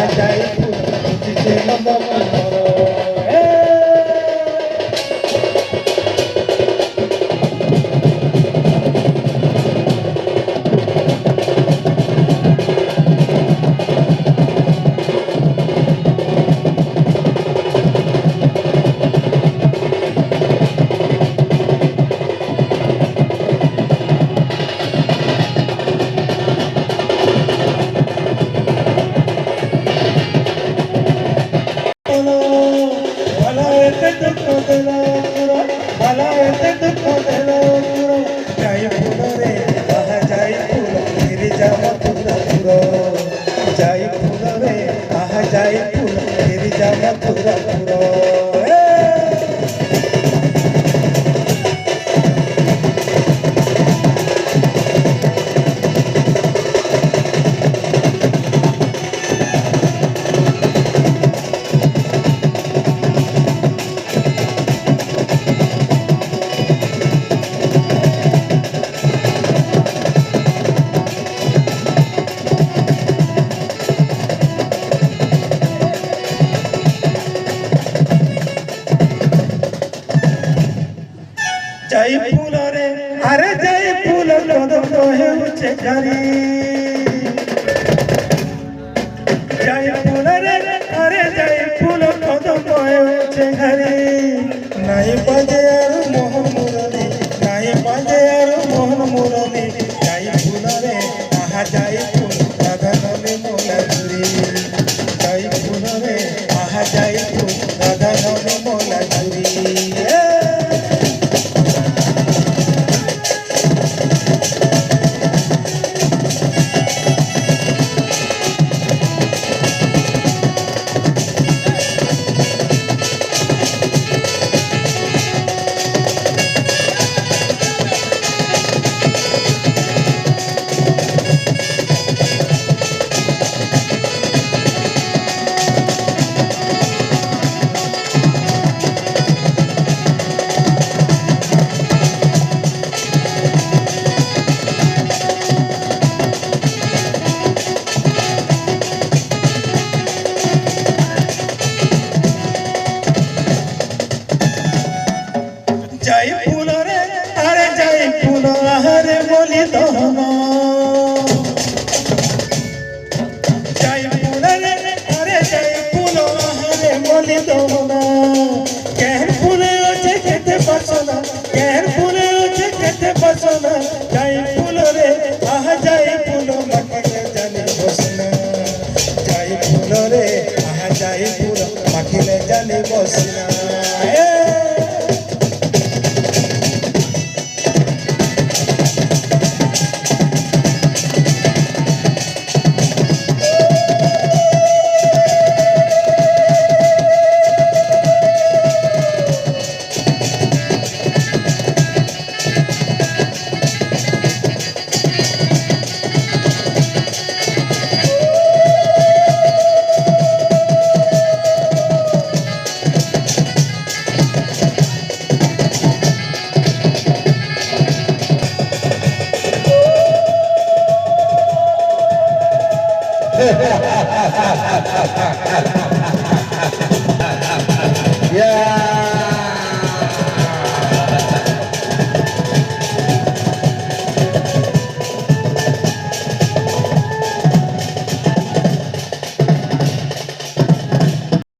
আহা যায় ফুল বুঝিতে মদন মোর যাই ফুল রে আহা যাই ফুল ফিরে যা মথুরা পুর যাই ফুল রে আরে যাই ফুল কদম হেউছে ঘরি যাই ফুল রে আরে যাই ফুল কদম হেউছে ঘরি নাই বাজে আর মোহন মুরলি নাই বাজে আর মোহন মুরলি যাই ফুল রে আহা যাই ফুল রাধা নামে মোলা চুরি যাই ফুল রে আহা যাই ফুল রাধা নামে মোলা চুরি যাই ফুল রে আরে যাই ফুল আহারে বলি দহন যাই ফুল রে আরে যাই ফুল আহারে বলি দহন কেন ফুলে আছে খেতে পারছ না কেন ফুলে আছে খেতে পারছ না যাই ফুল রে আহা যাই ফুল মাখিলে জানি বসনা যাই ফুল রে আহা যাই ফুল মাখিলে জানি বসনা ha ha ha ha ha